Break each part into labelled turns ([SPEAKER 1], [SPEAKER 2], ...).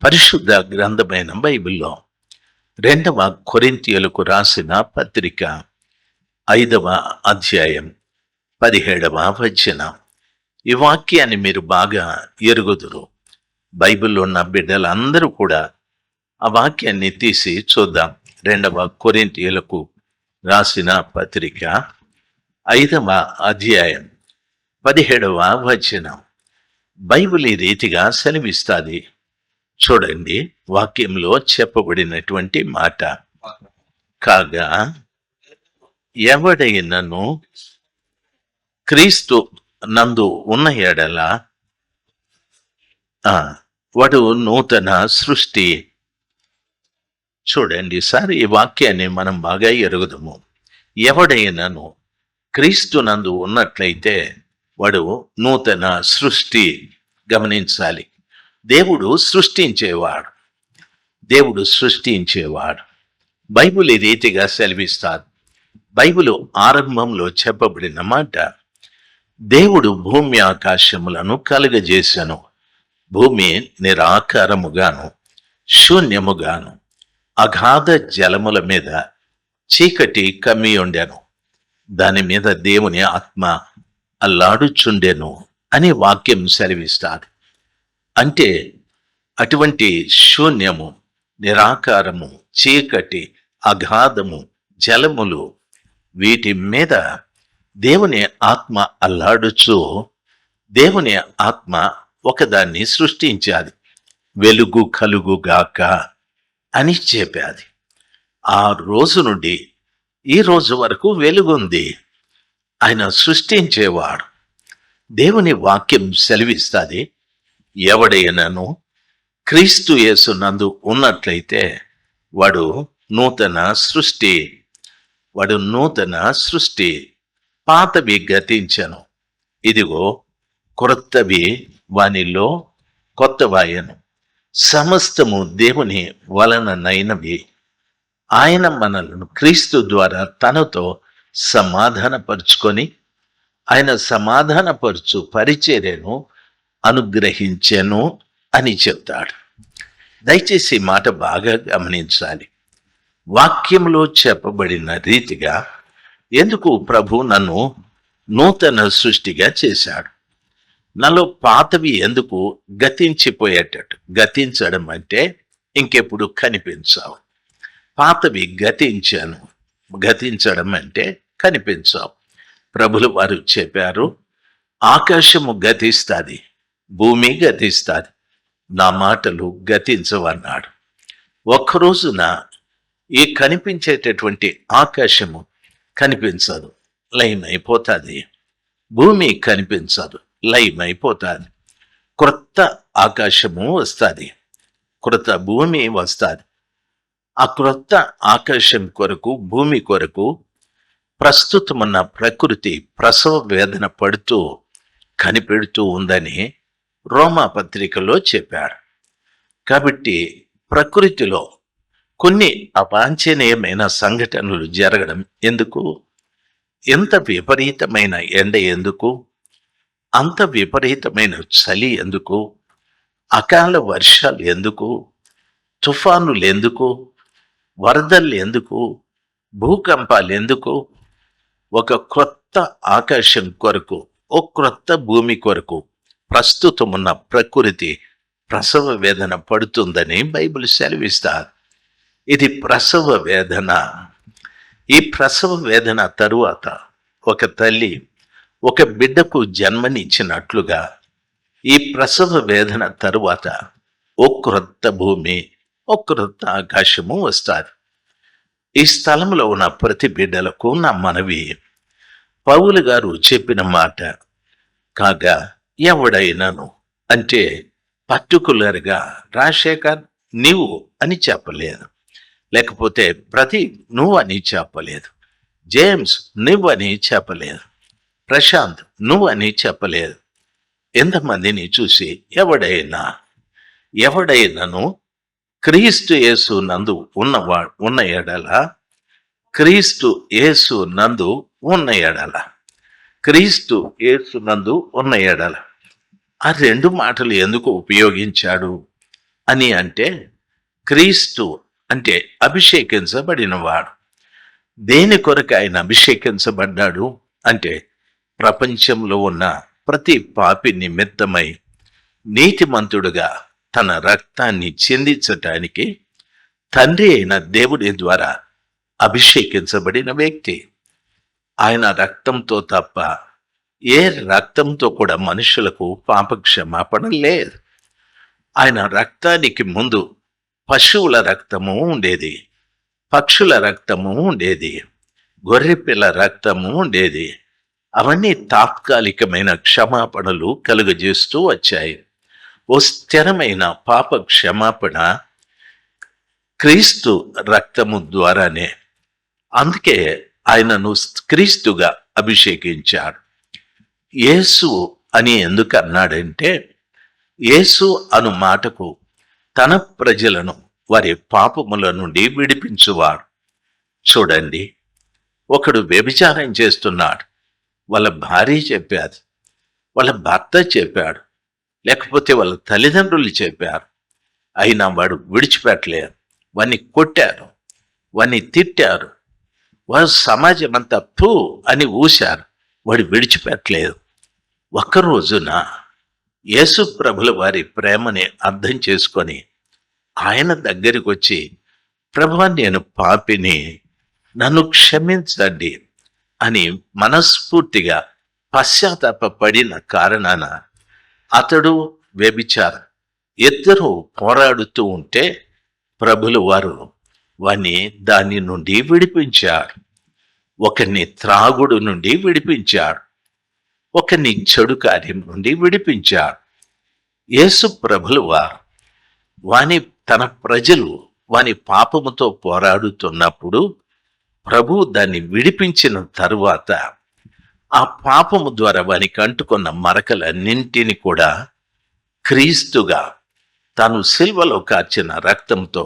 [SPEAKER 1] పరిశుద్ధ గ్రంథమైన బైబిల్లో 2వ కొరింథీయులకు రాసిన పత్రిక 5వ అధ్యాయం 17వ వచనం. ఈ వాక్యాన్ని మీరు బాగా ఎరుగుదురు. బైబిల్లో ఉన్న బిడ్డలందరూ కూడా ఆ వాక్యాన్ని తీసి చూద్దాం. 2వ కొరింథీయులకు రాసిన పత్రిక 5వ అధ్యాయం 17వ వచనం. బైబిల్ ఈ రీతిగా సెలవిస్తుంది. చూడండి, వాక్యంలో చెప్పబడినటువంటి మాట. కాగా ఎవడైనను క్రీస్తు నందు ఉన్న ఎడల వాడు నూతన సృష్టి. చూడండి సార్, ఈ వాక్యాన్ని మనం బాగా ఎరుగుదాము. ఎవడైనను క్రీస్తు నందు ఉన్నట్లయితే వాడు నూతన సృష్టి. గమనించాలి, దేవుడు సృష్టించేవాడు. బైబిల్ ఈ రీతిగా సెలవిస్తారు. బైబిల్ ఆరంభంలో చెప్పబడిన మాట, దేవుడు భూమి ఆకాశములను కలుగజేసెను. భూమి నిరాకారముగాను శూన్యముగాను అగాధ జలముల మీద చీకటి కమ్మి ఉండెను. దాని మీద దేవుని ఆత్మ అల్లాడుచుండెను అని వాక్యం సెలవిస్తారు. అంటే అటువంటి శూన్యము, నిరాకారము, చీకటి, అగాధము, జలములు, వీటి మీద దేవుని ఆత్మ అల్లాడుచు దేవుని ఆత్మ ఒకదాన్ని సృష్టించాది. వెలుగు కలుగుగాక అని చెప్పాది. ఆ రోజు నుండి ఈ రోజు వరకు వెలుగుంది. ఆయన సృష్టించేవాడు. దేవుని వాక్యం సెలవిస్తుంది, ఎవడైనను క్రీస్తు యేసు నందు ఉన్నట్లయితే వాడు నూతన సృష్టి. పాతవి గతించెను, ఇదిగో క్రొత్తవి వానిలో కొత్తవాయను. సమస్తము దేవుని వలననైనవి. ఆయన మనలను క్రీస్తు ద్వారా తనతో సమాధానపరుచుకొని ఆయన సమాధానపరుచు పరిచర్యను అనుగ్రహించెను అని చెప్తాడు. దయచేసి మాట బాగా గమనించాలి. వాక్యంలో చెప్పబడిన రీతిగా ఎందుకు ప్రభు నన్ను నూతన సృష్టిగా చేశాడు? నాలో పాతవి ఎందుకు గతించిపోయేటట్టు? గతించడం అంటే ఇంకెప్పుడు కనిపించావు. పాతవి గతించడం అంటే కనిపించావు. ప్రభులు వారు చెప్పారు, ఆకాశము గతిస్తుంది, భూమి గతిస్తుంది, నా మాటలు గతించవన్నాడు. ఒక్కరోజున ఈ కనిపించేటటువంటి ఆకాశము కనిపించదు, లయమైపోతుంది. భూమి కనిపించదు, లయమైపోతుంది. క్రొత్త ఆకాశము వస్తుంది, క్రొత్త భూమి వస్తుంది. ఆ క్రొత్త ఆకాశం కొరకు, భూమి కొరకు ప్రస్తుతమున్న ప్రకృతి ప్రసవ వేదన పడుతూ కనిపెడుతూ ఉందని రోమా పత్రికలో చెప్పారు. కాబట్టి ప్రకృతిలో కొన్ని అవాంఛనీయమైన సంఘటనలు జరగడం ఎందుకు? ఎంత విపరీతమైన ఎండ ఎందుకు? అంత విపరీతమైన చలి ఎందుకు? అకాల వర్షాలు ఎందుకు? తుఫానులు ఎందుకు? వరదలు ఎందుకు? భూకంపాలు ఎందుకు? ఒక క్రొత్త ఆకాశం కొరకు, ఒక క్రొత్త భూమి కొరకు ప్రస్తుతమున్న ప్రకృతి ప్రసవ వేదన పడుతుందని బైబిల్ సెలవిస్తారు. ఇది ప్రసవ వేదన. ఈ ప్రసవ వేదన తరువాత ఒక తల్లి ఒక బిడ్డకు జన్మనిచ్చినట్లుగా ఈ ప్రసవ వేదన తరువాత ఒక క్రొత్త భూమి, ఒక క్రొత్త ఆకాశము వస్తుంది. ఈ స్థలంలో ఉన్న ప్రతి బిడ్డలకు నా మనవి, పౌలు గారు చెప్పిన మాట, కాగా ఎవడైనాను అంటే పర్టికులర్గా రాజశేఖర్ నీవు అని చెప్పలేదు, లేకపోతే ప్రదీప్ నువ్వు అని చెప్పలేదు, జేమ్స్ నువ్వు అని చెప్పలేదు, ప్రశాంత్ నువ్వు అని చెప్పలేదు. ఎంతమందిని చూసి ఎవడైనాను క్రీస్తు యేసు నందు ఉన్న ఎడల, క్రీస్తు యేసు నందు ఉన్న ఎడల. ఆ రెండు మాటలు ఎందుకు ఉపయోగించాడు? అని అంటే క్రీస్తు అంటే అభిషేకించబడినవాడు. దేని కొరకు ఆయన అభిషేకించబడ్డాడు అంటే ప్రపంచంలో ఉన్న ప్రతి పాపి నిమిత్తమై నీతిమంతుడుగా తన రక్తాన్ని చిందించటానికి తండ్రి అయిన దేవుడి ద్వారా అభిషేకించబడిన వ్యక్తి. ఆయన రక్తంతో తప్ప ఏ రక్తంతో కూడా మనుషులకు పాపక్షమాపణ లేదు. ఆయన రక్తానికి ముందు పశువుల రక్తము ఉండేది, పక్షుల రక్తము ఉండేది, గొర్రెపిల్ల రక్తము ఉండేది. అవన్నీ తాత్కాలికమైన క్షమాపణలు కలుగజేస్తూ వచ్చాయి. ఓ స్థిరమైన పాప క్షమాపణ క్రీస్తు రక్తము ద్వారానే. అందుకే ఆయనను క్రీస్తుగా అభిషేకించాడు. యేసు అని ఎందుకు అన్నాడంటే, యేసు అను మాటకు తన ప్రజలను వారి పాపముల నుండి విడిపించువాడు. చూడండి, ఒకడు వ్యభిచారం చేస్తున్నాడు, వాళ్ళ భార్య చెప్పారు, వాళ్ళ భర్త చెప్పాడు, లేకపోతే వాళ్ళ తల్లిదండ్రులు చెప్పారు, అయినా వాడు విడిచిపెట్టలేరు. వాడిని కొట్టారు, వాడిని తిట్టారు, వారు సమాజం అంతా పూ అని ఊశారు, వాడు విడిచిపెట్టలేదు. ఒక్కరోజున యేసు ప్రభుల వారి ప్రేమని అర్థం చేసుకొని ఆయన దగ్గరికి వచ్చి, ప్రభువా నేను పాపిని, నన్ను క్షమించండి అని మనస్ఫూర్తిగా పశ్చాత్తాపడిన కారణాన అతడు వ్యభిచారం ఇద్దరు పోరాడుతూ ఉంటే ప్రభులు వారు వాణ్ణి దాని నుండి విడిపించారు. ఒకరిని త్రాగుడు నుండి విడిపించాడు, ఒకరిని చెడు కార్యం నుండి విడిపించాడు. యేసు ప్రభులు వారు వాని తన ప్రజలు వాని పాపముతో పోరాడుతున్నప్పుడు ప్రభు దాన్ని విడిపించిన తరువాత ఆ పాపము ద్వారా వానికి అంటుకున్న మరకలన్నింటిని కూడా క్రీస్తుగా తాను సిల్వలో కార్చిన రక్తంతో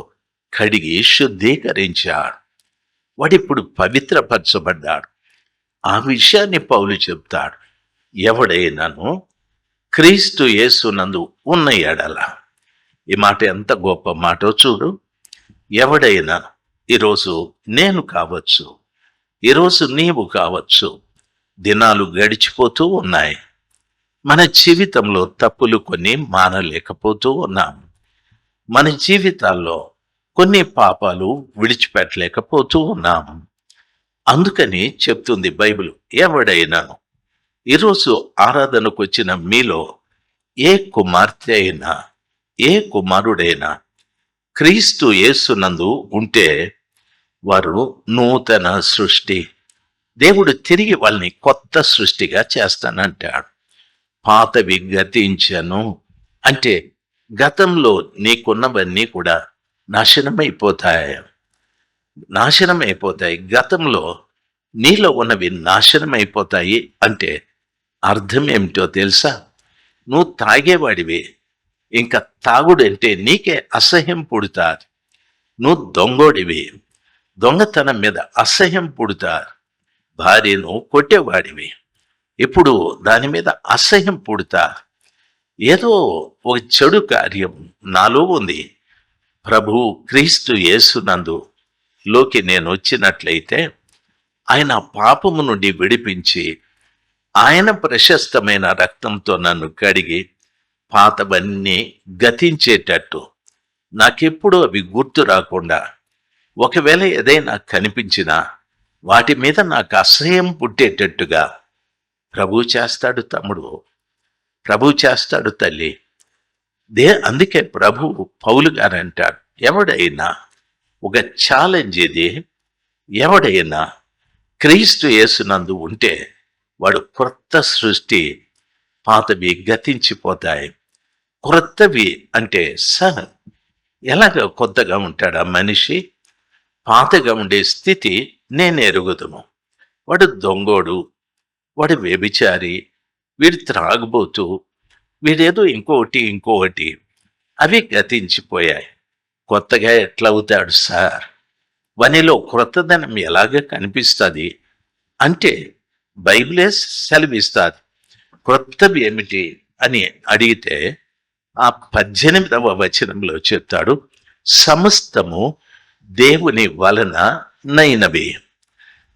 [SPEAKER 1] కడిగి శుద్ధీకరించాడు. వాడిప్పుడు పవిత్రపరచబడ్డాడు. ఆ విషయాన్ని పౌలు చెప్తాడు, ఎవడైనాను క్రీస్తు యేసునందు ఉన్న ఎడల. ఈ మాట ఎంత గొప్ప మాటో చూడు. ఎవడైనా, ఈరోజు నేను కావచ్చు, ఈరోజు నీవు కావచ్చు, దినాలు గడిచిపోతూ ఉన్నాయి. మన జీవితంలో తప్పులు కొన్ని మానలేకపోతూ ఉన్నాం. మన జీవితాల్లో కొన్ని పాపాలు విడిచిపెట్టలేకపోతూ ఉన్నాం. అందుకని చెప్తుంది బైబిల్, ఎవడైనాను ఈరోజు ఆరాధనకు వచ్చిన మీలో ఏ కుమార్తె అయినా, ఏ కుమారుడైనా క్రీస్తు యేసునందు ఉంటే వారు నూతన సృష్టి. దేవుడు తిరిగి వాళ్ళని కొత్త సృష్టిగా చేస్తానంటాడు. పాతవి గతించను అంటే గతంలో నీకున్నవన్నీ కూడా నాశనమైపోతాయి. గతంలో నీలో ఉన్నవి నాశనమైపోతాయి అంటే అర్థం ఏమిటో తెలుసా? నువ్వు తాగేవాడివి, ఇంకా తాగుడంటే నీకే అసహ్యం పుడతారు. నువ్వు దొంగోడివి, దొంగతనం మీద అసహ్యం పుడతారు. భార్యను కొట్టేవాడివి, ఇప్పుడు దాని మీద అసహ్యం పుడతారు. ఏదో ఒక చెడు కార్యం నాలో ఉంది. ప్రభు క్రీస్తు యేసునందు లోకి నేను వచ్చినట్లయితే ఆయన పాపము నుండి విడిపించి ఆయన ప్రశస్తమైన రక్తంతో నన్ను కడిగి పాతవన్నీ గతించేటట్టు, నాకెప్పుడు అవి గుర్తు రాకుండా, ఒకవేళ ఏదైనా కనిపించినా వాటి మీద నాకు అసహ్యం పుట్టేటట్టుగా ప్రభు చేస్తాడు తమ్ముడు, ప్రభు చేస్తాడు తల్లి. అందుకే ప్రభు పౌలు గారు అంటాడు, ఎవడైనా ఒక ఛాలెంజ్ ఇది, ఎవడైనా క్రీస్తు యేసునందు ఉంటే వాడు క్రొత్త సృష్టి. పాతవి గతించిపోతాయి, క్రొత్తవి అంటే ఎలాగ కొత్తగా ఉంటాడా మనిషి? పాతగా ఉండే స్థితి నేను ఎరుగుదును. వాడు దొంగోడు, వాడు వ్యభిచారి, వీడు త్రాగుబోతూ, వీడేదో ఇంకొకటి అవి గతించిపోయాయి. కొత్తగా ఎట్లా అవుతాడు సార్? వానిలో క్రొత్తదనం ఎలాగ కనిపిస్తుంది అంటే బైబిలే సెలవిస్తుంది. క్రొత్తవి ఏమిటి అని అడిగితే ఆ 18వ వచనంలో చెప్తాడు, సమస్తము దేవుని వలన నైనవి.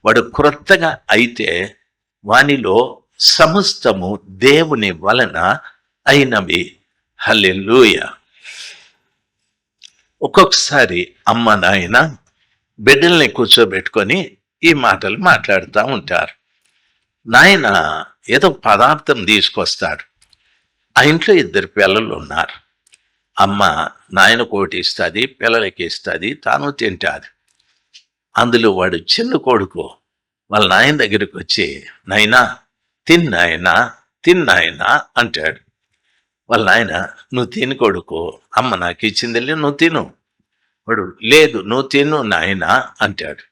[SPEAKER 1] వాడు క్రొత్తగా అయితే వానిలో సమస్తము దేవుని వలన అయినవి. హల్లెలూయా. ఒక్కొక్కసారి అమ్మ నాయన బిడ్డల్ని కూర్చోబెట్టుకొని ఈ మాటలు మాట్లాడుతూ ఉంటారు. నాయన ఏదో పదార్థం తీసుకొస్తాడు. ఆ ఇంట్లో 2 పిల్లలు ఉన్నారు. అమ్మ నాయనకు ఒకటి ఇస్తుంది, పిల్లలకి ఇస్తుంది, తాను తింటాది. అందులో వాడు చిన్న కొడుకు వాళ్ళ నాయన దగ్గరికి వచ్చి, నాయనా తిన్నాయనా తిన్నాయనా అంటాడు. వాళ్ళ నాయన, నువ్వు తిని కొడుకు, అమ్మ నాకు ఇచ్చిందిలే, నువ్వు తిను. వాడు, లేదు నువ్వు తిను నాయన అంటాడు.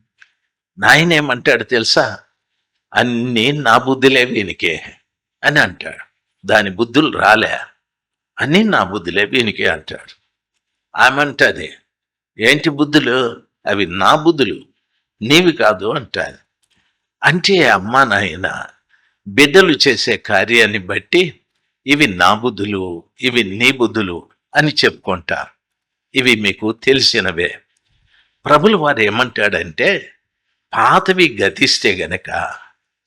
[SPEAKER 1] నాయన ఏమంటాడు తెలుసా? అన్నీ నా బుద్ధులే వీనికే అని అంటాడు. దాని బుద్ధులు రాలే, అన్నీ నా బుద్ధులే వీనికే అంటాడు. ఆమె అంటది, ఏంటి బుద్ధులు? అవి నా బుద్ధులు, నీవి కాదు అంటాడు. అంటే అమ్మా నాయన బిడ్డలు చేసే కార్యాన్ని బట్టి ఇవి నా బుద్ధులు, ఇవి నీ బుద్ధులు అని చెప్పుకుంటారు. ఇవి మీకు తెలిసినవే. ప్రభులు వారు ఏమంటాడంటే, పాతవి గతిస్తే గనక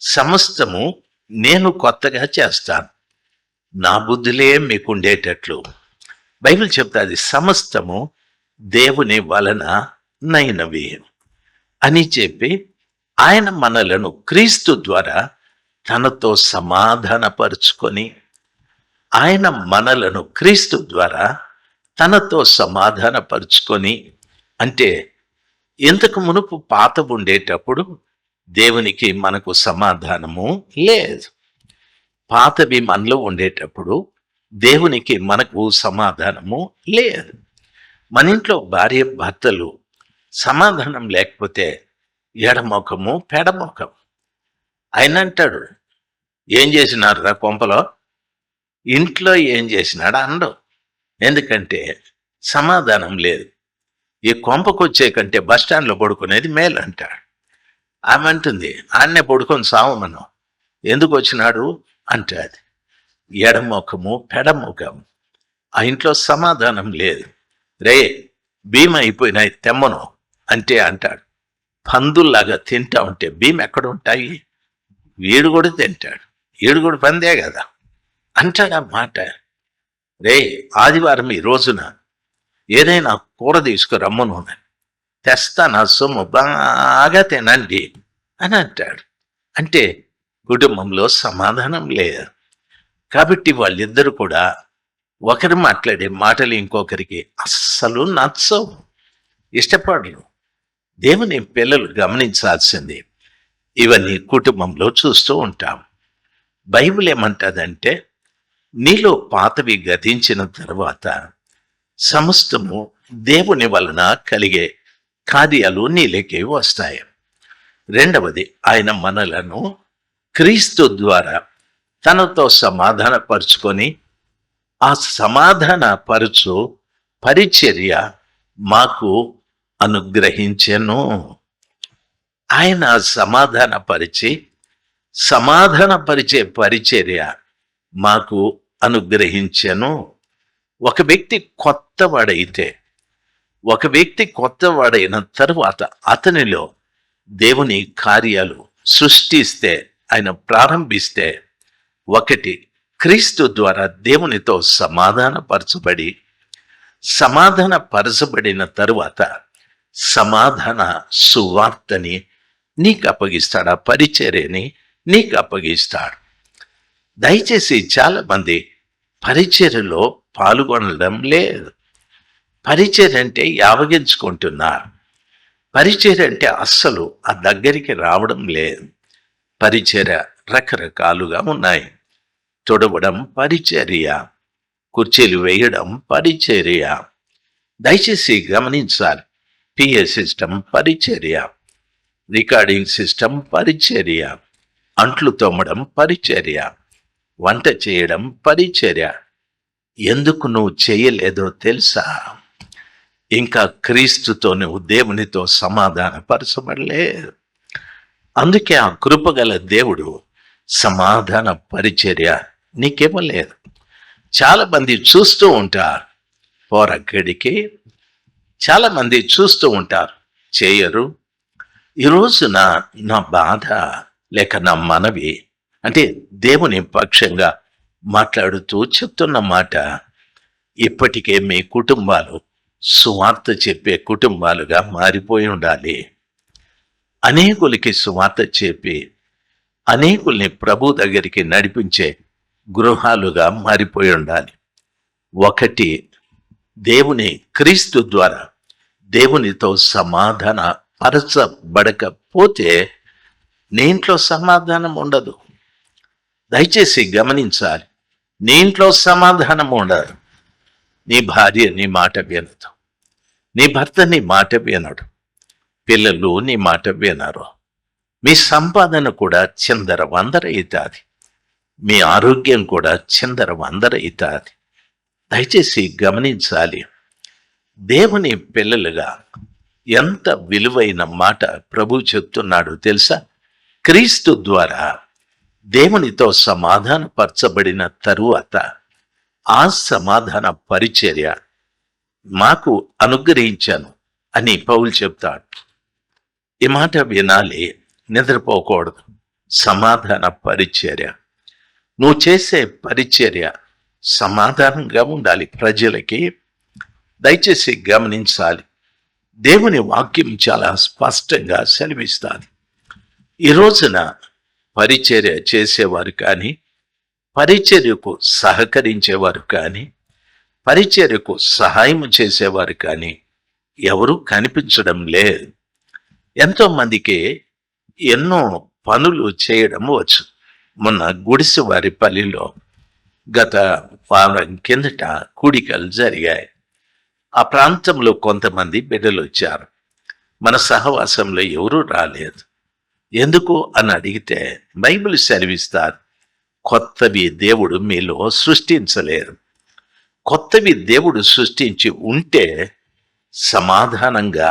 [SPEAKER 1] సమస్తము నేను కొత్తగా చేస్తాను, నా బుద్ధులే మీకు ఉండేటట్లు. బైబిల్ చెప్తాది సమస్తము దేవుని వలన నైనవి అని చెప్పి ఆయన మనలను క్రీస్తు ద్వారా తనతో సమాధానపరుచుకొని, ఆయన మనలను క్రీస్తు ద్వారా తనతో సమాధానపరుచుకొని, అంటే ఇంతకు మునుపు పాత ఉండేటప్పుడు దేవునికి మనకు సమాధానము లేదు. పాతవి మనలో ఉండేటప్పుడు దేవునికి మనకు సమాధానము లేదు. మన ఇంట్లో భార్య భర్తలు సమాధానం లేకపోతే ఎడముఖము పెడముఖం. ఆయన అంటాడు, ఏం చేసినారు రా కొంపలో? ఇంట్లో ఏం చేసినాడు అండవు. ఎందుకంటే సమాధానం లేదు. ఈ కొంపకు వచ్చే కంటే బస్టాండ్లో పడుకునేది మేలు అంటాడు. ఆమె అంటుంది, ఆన్నే పడుకొని సావు మనం, ఎందుకు వచ్చినాడు అంటాడు. ఎడముఖము పెడముఖం. ఆ ఇంట్లో సమాధానం లేదు. రే భీమ అయిపోయినాయి తెమ్మను అంటే అంటాడు. పందుల్లాగా తింటా ఉంటే భీమ ఎక్కడ ఉంటాయి? వీడు కూడా తింటాడు, వీడు కూడా పందే కదా అంటాడు. ఆ మాట, రే ఆదివారం ఈ రోజున ఏదైనా కూర తీసుకురమ్మను, తెస్తా, నా సొమ్ము బాగా తినండి అని అంటాడు. అంటే కుటుంబంలో సమాధానం లేదు. కాబట్టి వాళ్ళిద్దరు కూడా ఒకరు మాట్లాడే మాటలు ఇంకొకరికి అస్సలు నచ్చవు, ఇష్టపడరు. దేవుని పిల్లలు గమనించాల్సింది ఇవన్నీ కుటుంబంలో చూస్తూ ఉంటాం. బైబిల్ ఏమంటుందంటే, నీలో పాతవి గతించిన తర్వాత సమస్తము దేవుని వలన కలిగే కార్యాలు నీలోకి వస్తాయి. రెండవది, ఆయన మనలను క్రీస్తు ద్వారా తనతో సమాధానపరుచుకొని ఆ సమాధానపరుచు పరిచర్య మాకు అనుగ్రహించెను. ఆయన సమాధానపరిచే పరిచర్య మాకు అనుగ్రహించెను. ఒక వ్యక్తి కొత్తవాడైన తరువాత అతనిలో దేవుని కార్యాలు సృష్టిస్తే, ఆయన ప్రారంభిస్తే, ఒకటి క్రీస్తు ద్వారా దేవునితో సమాధానపరచబడిన తరువాత సమాధాన సువార్తని నీకు అప్పగిస్తాడు, ఆ పరిచర్యని నీకు అప్పగిస్తాడు. దయచేసి చాలా మంది పరిచర్యలో పాల్గొనడం లేదు. పరిచర్య అంటే యావగించుకుంటున్నారు. పరిచర్య అంటే అస్సలు ఆ దగ్గరికి రావడం లేదు. పరిచర్య రకరకాలుగా ఉన్నాయి. తుడవడం పరిచర్య, కుర్చీలు వేయడం పరిచర్య. దయచేసి గమనించాలి, పిఏ సిస్టమ్ పరిచర్య, రికార్డింగ్ సిస్టమ్ పరిచర్య, అంట్లు తోమడం పరిచర్య, వంట చేయడం పరిచర్య. ఎందుకు నువ్వు చేయలేదో తెలుసా? ఇంకా క్రీస్తుతో నువ్వు దేవునితో సమాధానపరచబడలేదు. అందుకే ఆ కృపగల దేవుడు సమాధాన పరిచర్య నీకేమలేదు. చాలా మంది చూస్తూ ఉంటారు, పోరక్కడికి చాలా మంది చూస్తూ ఉంటారు, చేయరు. ఈ రోజున నా బాధ లేక నా మనవి అంటే దేవుని పక్షంగా మాట్లాడుతూ చెప్తున్న మాట, ఇప్పటికే మీ కుటుంబాలు సువార్త చెప్పే కుటుంబాలుగా మారిపోయి ఉండాలి. అనేకులకి సువార్త చెప్పి అనేకుల్ని ప్రభు దగ్గరికి నడిపించే గృహాలుగా మారిపోయి ఉండాలి. ఒకటి, దేవుని క్రీస్తు ద్వారా దేవునితో సమాధాన పరచబడకపోతే నీ ఇంట్లో సమాధానం ఉండదు. దయచేసి గమనించాలి, నీ ఇంట్లో సమాధానం ఉండదు. నీ భార్య నీ మాట వినదు, నీ భర్త నీ మాట వినడు, పిల్లలు నీ మాట వినరు, మీ సంపాదన కూడా చిందరవందరవుతుంది, మీ ఆరోగ్యం కూడా చిందరవందరవుతుంది. దయచేసి గమనించాలి, దేవుని పిల్లలుగా ఎంత విలువైన మాట ప్రభు చెప్తున్నాడు తెలుసా? క్రీస్తు ద్వారా దేవునితో సమాధానపరచబడిన తరువాత ఆ సమాధాన పరిచర్య మాకు అనుగ్రహించాను అని పౌలు చెప్తాడు. ఈ మాట వినాలి, నిద్రపోకూడదు. సమాధాన పరిచర్య, నువ్వు చేసే పరిచర్య సమాధానంగా ఉండాలి ప్రజలకి. దయచేసి గమనించాలి, దేవుని వాక్యం చాలా స్పష్టంగా సెలవిస్తుంది. ఈ రోజున పరిచర్య చేసేవారు కానీ, పరిచర్యకు సహకరించేవారు కానీ, పరిచర్యకు సహాయం చేసేవారు కానీ ఎవరు కనిపించడం లేదు. ఎంతో మందికి ఎన్నో పనులు చేయడం వచ్చు. మొన్న గుడిసెవారి పల్లిలో గత వారం కిందట కూడికలు జరిగాయి. ఆ ప్రాంతంలో కొంతమంది బిడ్డలు వచ్చారు. మన సహవాసంలో ఎవరూ రాలేదు. ఎందుకు అని అడిగితే బైబిల్ సెలవిస్తారు, కొత్తవి దేవుడు మీలో సృష్టించలేరు. కొత్తవి దేవుడు సృష్టించి ఉంటే సమాధానంగా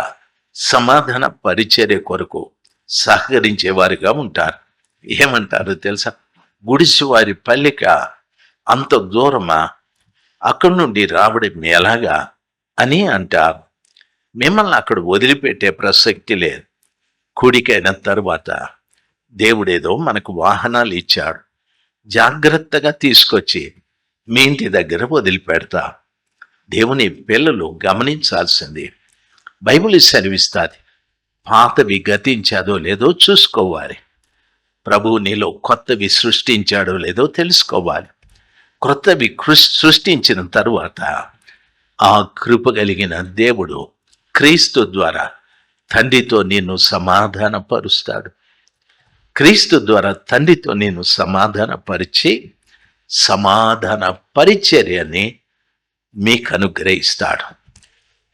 [SPEAKER 1] సమాధాన పరిచర్య కొరకు సహకరించేవారుగా ఉంటారు. ఏమంటారు తెలుసా? గుడిసివారి పల్లిక అంత దూరమా, అక్కడి నుండి రావడం ఎలాగా అని అంటారు. మిమ్మల్ని అక్కడ వదిలిపెట్టే ప్రసక్తి లేదు. కూడికైన తరువాత దేవుడేదో మనకు వాహనాలు ఇచ్చాడు, జాగ్రత్తగా తీసుకొచ్చి మీ ఇంటి దగ్గర వదిలిపెడతా. దేవుని పిల్లలు గమనించాల్సింది, బైబిల్ సెలవిస్తుంది, పాతవి గతించాదో లేదో చూసుకోవాలి. ప్రభువు నీలో కొత్తవి సృష్టించాడో లేదో తెలుసుకోవాలి. క్రొత్తవి సృష్టించిన తరువాత ఆ కృప కలిగిన దేవుడు క్రీస్తు ద్వారా తండ్రితో నిన్ను సమాధానపరుస్తాడు. క్రీస్తు ద్వారా తండ్రితో నేను సమాధానపరిచి సమాధాన పరిచర్యని మీకు అనుగ్రహిస్తాడు.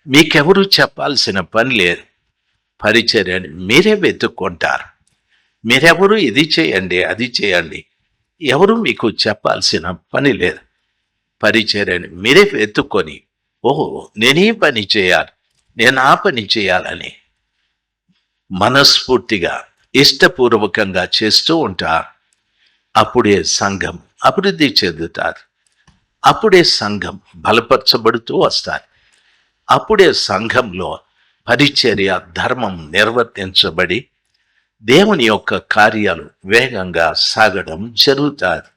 [SPEAKER 1] మీకెవరు చెప్పాల్సిన పని లేదు. పరిచర్యని మీరే వెతుక్కుంటారు. మీరెవరు ఇది చేయండి అది చేయండి, ఎవరు మీకు చెప్పాల్సిన పని లేదు. పరిచర్యని మీరే వెతుక్కొని, ఓహో నేనే పని చేయాలి, నేను ఆ పని చేయాలని మనస్ఫూర్తిగా ఇష్టపూర్వకంగా చేస్తూ ఉంటారు. అప్పుడే సంఘం అభివృద్ధి చెందుతారు. అప్పుడే సంఘం బలపరచబడుతూ వస్తారు. అప్పుడే సంఘంలో పరిచర్య ధర్మం నిర్వర్తించబడి దేవుని యొక్క కార్యాలు వేగంగా సాగడం జరుగుతుంది.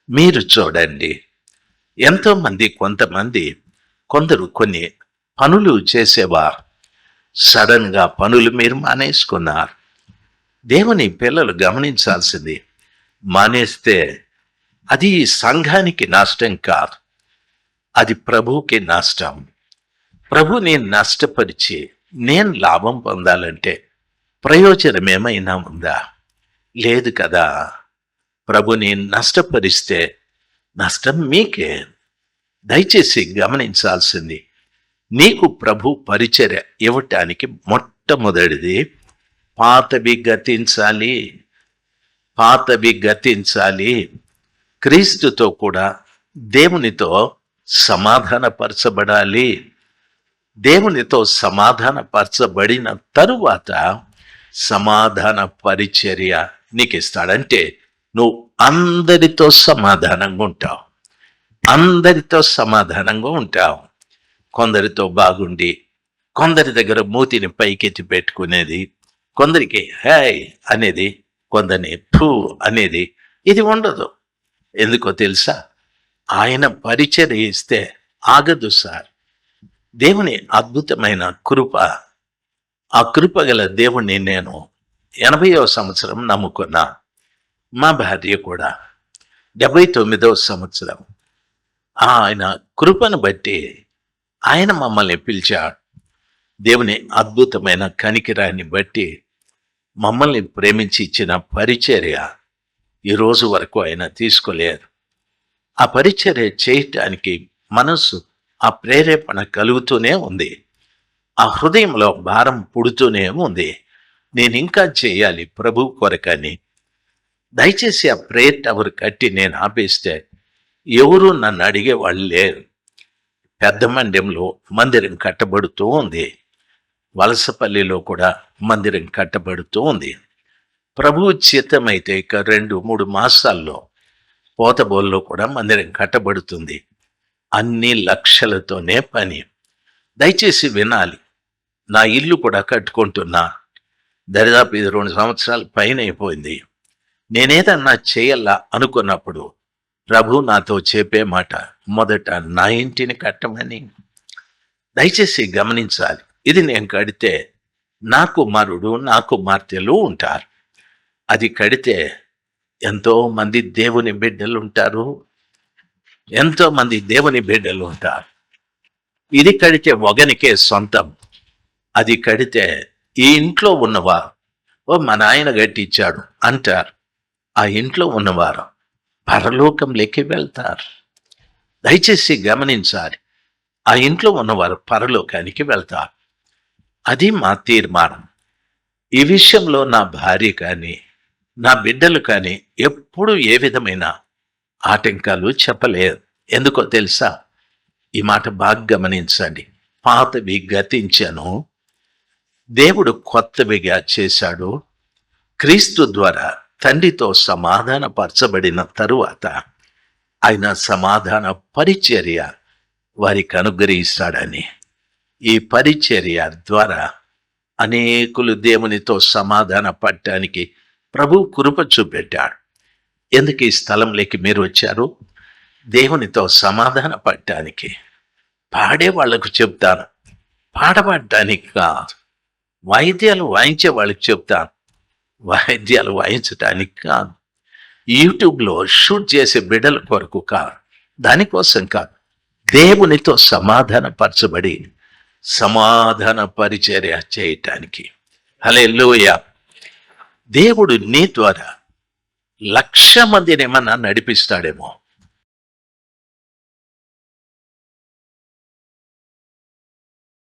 [SPEAKER 1] మీరు చూడండి, ఎంతోమంది కొందరు కొన్ని పనులు చేసేవారు. సడన్గా పనులు మీరు మానేసుకున్నారు. దేవుని పిల్లలు గమనించాల్సింది, మానేస్తే అది సంఘానికి నష్టం కాదు, అది ప్రభువుకి నష్టం. ప్రభుని నష్టపరిచి నేను లాభం పొందాలంటే ప్రయోజనం ఏమైనా ఉందా? లేదు కదా. ప్రభుని నష్టపరిస్తే నష్టం మీకే. దయచేసి గమనించాల్సింది, నీకు ప్రభు పరిచర్య ఇవ్వటానికి మొట్టమొదటిది పాతవి గతించాలి. క్రీస్తుతో కూడా దేవునితో సమాధానపరచబడాలి. దేవునితో సమాధానపరచబడిన తరువాత సమాధాన పరిచర్య నీకు ఇస్తాడంటే నువ్వు అందరితో సమాధానంగా ఉంటావు. అందరితో సమాధానంగా ఉంటాం. కొందరితో బాగుండి, కొందరి దగ్గర మూతిని పైకెత్తి పెట్టుకునేది, కొందరికి హాయ్ అనేది, కొందరిని ఫూ అనేది, ఇది ఉండదు. ఎందుకో తెలుసా? ఆయన పరిచర్య ఇస్తే ఆగదు సార్. దేవుని అద్భుతమైన కృప, ఆ కృప గల దేవుణ్ణి నేను 80వ సంవత్సరం నమ్ముకున్నా. మా భార్య కూడా 79వ సంవత్సరం. ఆయన కృపను బట్టి ఆయన మమ్మల్ని పిలిచాడు. దేవుని అద్భుతమైన కనికిరాన్ని బట్టి మమ్మల్ని ప్రేమించి ఇచ్చిన పరిచర్య ఈ రోజు వరకు ఆయన తీసుకోలేరు. ఆ పరిచర్య చేయటానికి మనస్సు, ఆ ప్రేరేపణ కలుగుతూనే ఉంది. ఆ హృదయంలో భారం పుడుతూనే ఉంది. నేను ఇంకా చేయాలి ప్రభు కొరకని. దయచేసి ఆ ప్రేయర్ టవర్ కట్టి నేను ఆపేస్తే ఎవరు నన్ను అడిగే వాళ్ళు లేరు. పెద్ద మండ్యంలో మందిరం కట్టబడుతూ ఉంది. వలసపల్లిలో కూడా మందిరం కట్టబడుతూ ఉంది. ప్రభువు చిత్తమైతే ఇక 2-3 మాసాల్లో పోతబోల్లో కూడా మందిరం కట్టబడుతుంది. అన్ని లక్షలతోనే పని. దయచేసి వినాలి. నా ఇల్లు కూడా కట్టుకుంటున్నా. దరిదాపు 2 సంవత్సరాల పైన అయిపోయింది. నేనేదన్నా చేయాలా అనుకున్నప్పుడు ప్రభు నాతో చెప్పే మాట, మొదట నా ఇంటిని కట్టమని. దయచేసి గమనించాలి. ఇది నేను కడితే నా కుమారుడు, నా కుమార్తెలు ఉంటారు. అది కడితే ఎంతో మంది దేవుని బిడ్డలు ఉంటారు. ఎంతో మంది దేవుని బిడ్డలు ఉంటారు. ఇది కడితే ఒకనికే సొంతం. అది కడితే ఈ ఇంట్లో ఉన్నవారు, ఓ మా నాయన కట్టించాడు అంటారు. ఆ ఇంట్లో ఉన్నవారు పరలోకంలోకి వెళ్తారు. దయచేసి గమనించాలి. ఆ ఇంట్లో ఉన్నవారు పరలోకానికి వెళ్తారు. అది మా తీర్మానం. ఈ విషయంలో నా భార్య కానీ, నా బిడ్డలు కానీ ఎప్పుడు ఏ విధమైన ఆటంకాలు చెప్పలేదు. ఎందుకో తెలుసా? ఈ మాట బాగా గమనించండి. పాతవి గతించను, దేవుడు కొత్తవిగా చేశాడు. క్రీస్తు ద్వారా తండ్రితో సమాధానపరచబడిన తరువాత ఆయన సమాధాన పరిచర్య వారికి అనుగ్రహిస్తాడని, ఈ పరిచర్య ద్వారా అనేకులు దేవునితో సమాధాన పడటానికి ప్రభు కృప చూపెట్టాడు. ఎందుకు ఈ స్థలంలోకి మీరు వచ్చారు? దేవునితో సమాధాన పడటానికి. పాడే వాళ్లకు చెప్తాను, పాడబడ్డానికి కాదు. వాయిద్యాలు వాయించే వాళ్ళకి చెప్తాను, వాయిద్యాలు వాయించడానికి కాదు. యూట్యూబ్లో షూట్ చేసే బిడ్డల కొరకు కాదు, దానికోసం కాదు. దేవునితో సమాధానపరచబడి సమాధాన పరిచర్య చేయటానికి. హల్లెలూయా. దేవుడు నీ ద్వారా 1,00,000 మందిని ఏమన్నా నడిపిస్తాడేమో.